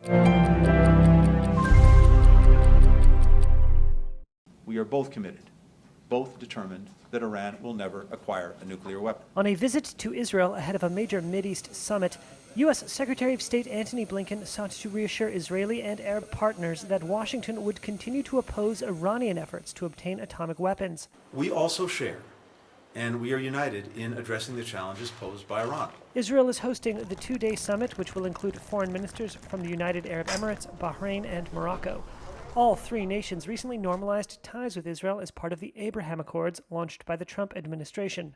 We are both committed, both determined that Iran will never acquire a nuclear weapon. On a visit to Israel ahead of a major Mideast summit, U.S. Secretary of State Antony Blinken sought to reassure Israeli and Arab partners that Washington would continue to oppose Iranian efforts to obtain atomic weapons. We also share, and we are united in addressing the challenges posed by Iran. Israel is hosting the two-day summit, which will include foreign ministers from the United Arab Emirates, Bahrain, and Morocco. All three nations recently normalized ties with Israel as part of the Abraham Accords launched by the Trump administration.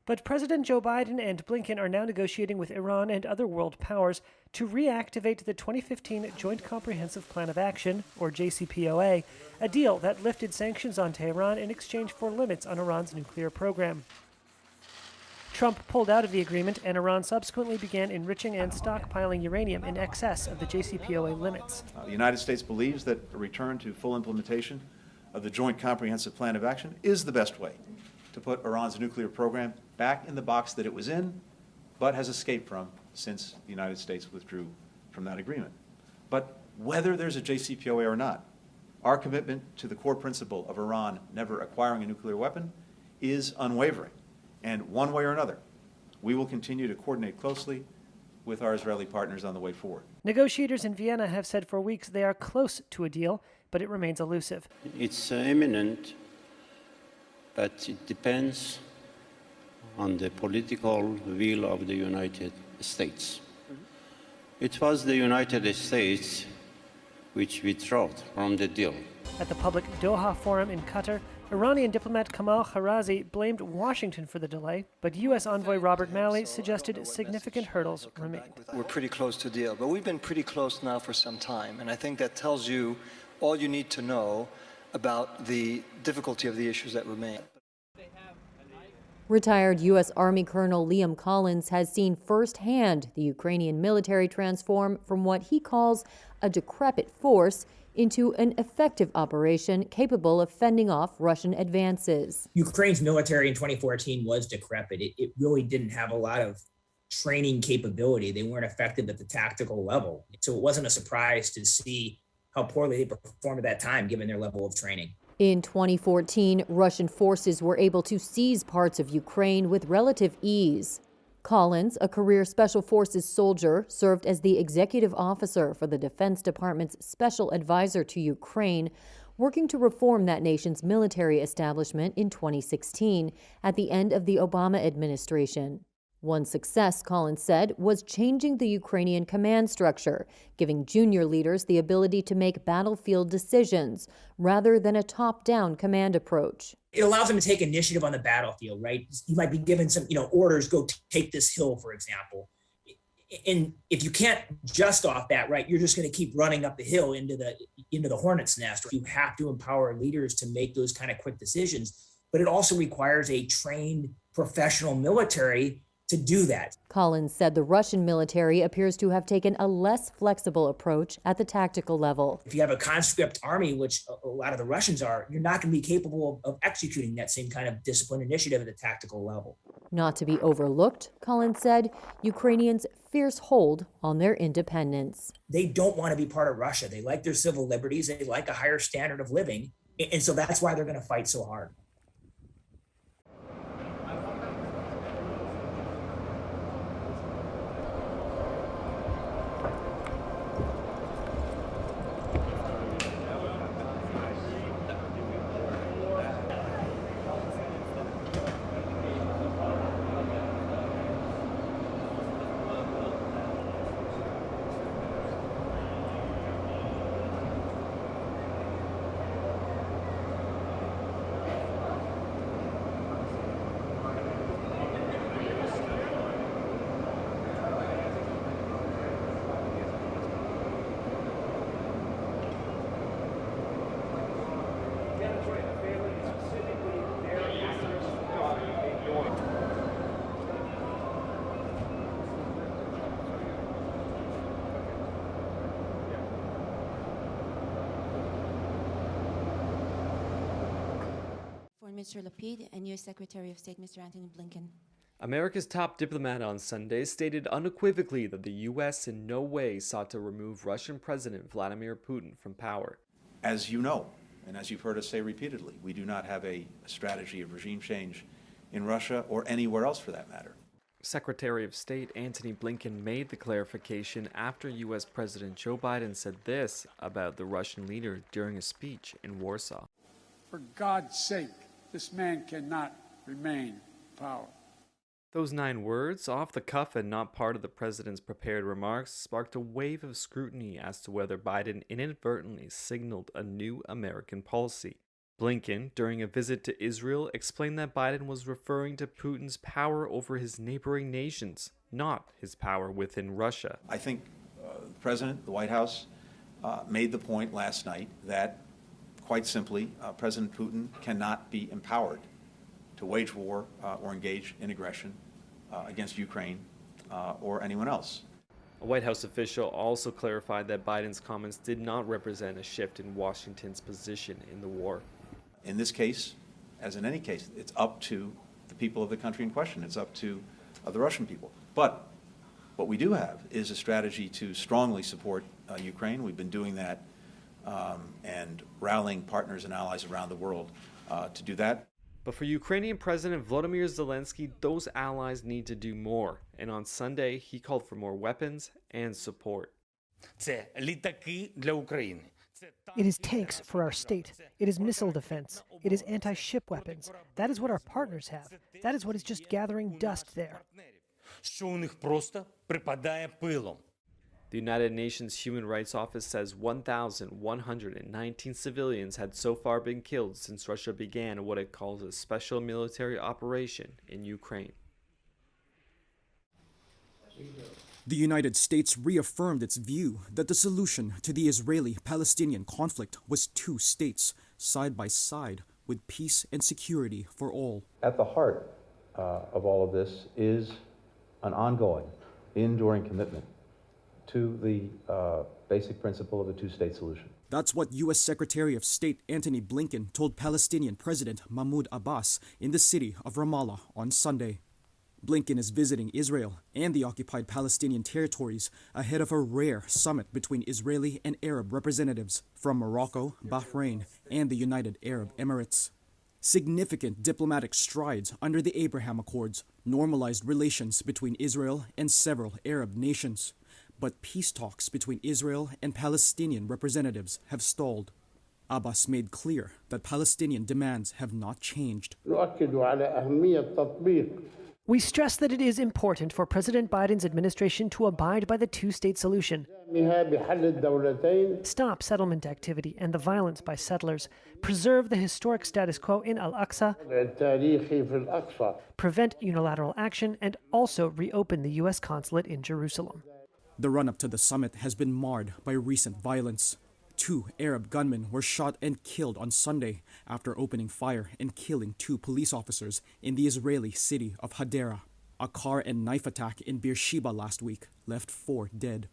But President Joe Biden and Blinken are now negotiating with Iran and other world powers to reactivate the 2015 Joint Comprehensive Plan of Action, or JCPOA, a deal that lifted sanctions on Tehran in exchange for limits on Iran's nuclear program. Trump pulled out of the agreement, and Iran subsequently began enriching and stockpiling uranium in excess of the JCPOA limits. The United States believes that a return to full implementation of the Joint Comprehensive Plan of Action is the best way to put Iran's nuclear program back in the box that it was in, but has escaped from since the United States withdrew from that agreement. But whether there's a JCPOA or not, our commitment to the core principle of Iran never acquiring a nuclear weapon is unwavering. And one way or another, we will continue to coordinate closely with our Israeli partners on the way forward. Negotiators in Vienna have said for weeks they are close to a deal, but it remains elusive. It's imminent, but it depends on the political will of the United States. It was the United States which withdrew from the deal. At the public Doha Forum in Qatar, Iranian diplomat Kamal Kharazi blamed Washington for the delay, but U.S. envoy Robert Malley suggested significant hurdles remained. We're pretty close to a deal, but we've been pretty close now for some time, and I think that tells you all you need to know about the difficulty of the issues that remain. Retired U.S. Army Colonel Liam Collins has seen firsthand the Ukrainian military transform from what he calls a decrepit force into an effective operation capable of fending off Russian advances. Ukraine's military in 2014 was decrepit. It really didn't have a lot of training capability. They weren't effective at the tactical level. So it wasn't a surprise to see how poorly they performed at that time, given their level of training. In 2014, Russian forces were able to seize parts of Ukraine with relative ease. Collins, a career Special Forces soldier, served as the executive officer for the Defense Department's special advisor to Ukraine, working to reform that nation's military establishment in 2016 at the end of the Obama administration. One success, Collins said, was changing the Ukrainian command structure, giving junior leaders the ability to make battlefield decisions rather than a top-down command approach. It allows them to take initiative on the battlefield, right? You might be given some, orders, go take this hill, for example. And if you can't just off that, right, you're just going to keep running up the hill into the hornet's nest. You have to empower leaders to make those kind of quick decisions, but it also requires a trained professional military to do that. Collins said the Russian military appears to have taken a less flexible approach at the tactical level. If you have a conscript army, which a lot of the Russians are, you're not going to be capable of executing that same kind of discipline initiative at the tactical level. Not to be overlooked, Collins said, Ukrainians' fierce hold on their independence. They don't want to be part of Russia. They like their civil liberties. They like a higher standard of living. And so that's why they're going to fight so hard. Mr. Lapid and U.S. Secretary of State, Mr. Antony Blinken. America's top diplomat on Sunday stated unequivocally that the U.S. in no way sought to remove Russian President Vladimir Putin from power. As you know, and as you've heard us say repeatedly, we do not have a strategy of regime change in Russia or anywhere else for that matter. Secretary of State Antony Blinken made the clarification after U.S. President Joe Biden said this about the Russian leader during a speech in Warsaw. For God's sake, this man cannot remain in power. Those 9 words, off the cuff and not part of the president's prepared remarks, sparked a wave of scrutiny as to whether Biden inadvertently signaled a new American policy. Blinken, during a visit to Israel, explained that Biden was referring to Putin's power over his neighboring nations, not his power within Russia. I think the President, the White House, made the point last night that, quite simply, President Putin cannot be empowered to wage war or engage in aggression against Ukraine or anyone else. A White House official also clarified that Biden's comments did not represent a shift in Washington's position in the war. In this case, as in any case, it's up to the people of the country in question. It's up to the Russian people. But what we do have is a strategy to strongly support Ukraine. We've been doing that and rallying partners and allies around the world to do that. But for Ukrainian President Volodymyr Zelensky, those allies need to do more. And on Sunday, he called for more weapons and support. It is tanks for our state. It is missile defense. It is anti-ship weapons. That is what our partners have. That is what is just gathering dust there. The United Nations Human Rights Office says 1,119 civilians had so far been killed since Russia began what it calls a special military operation in Ukraine. The United States reaffirmed its view that the solution to the Israeli-Palestinian conflict was 2 states, side by side, with peace and security for all. At the heart of all of this is an ongoing, enduring commitment to the basic principle of the 2-state solution. That's what U.S. Secretary of State Antony Blinken told Palestinian President Mahmoud Abbas in the city of Ramallah on Sunday. Blinken is visiting Israel and the occupied Palestinian territories ahead of a rare summit between Israeli and Arab representatives from Morocco, Bahrain, and the United Arab Emirates. Significant diplomatic strides under the Abraham Accords normalized relations between Israel and several Arab nations. But peace talks between Israel and Palestinian representatives have stalled. Abbas made clear that Palestinian demands have not changed. We stress that it is important for President Biden's administration to abide by the 2-state solution, stop settlement activity and the violence by settlers, preserve the historic status quo in Al-Aqsa, prevent unilateral action, and also reopen the U.S. consulate in Jerusalem. The run-up to the summit has been marred by recent violence. 2 Arab gunmen were shot and killed on Sunday after opening fire and killing 2 police officers in the Israeli city of Hadera. A car and knife attack in Beersheba last week left 4 dead.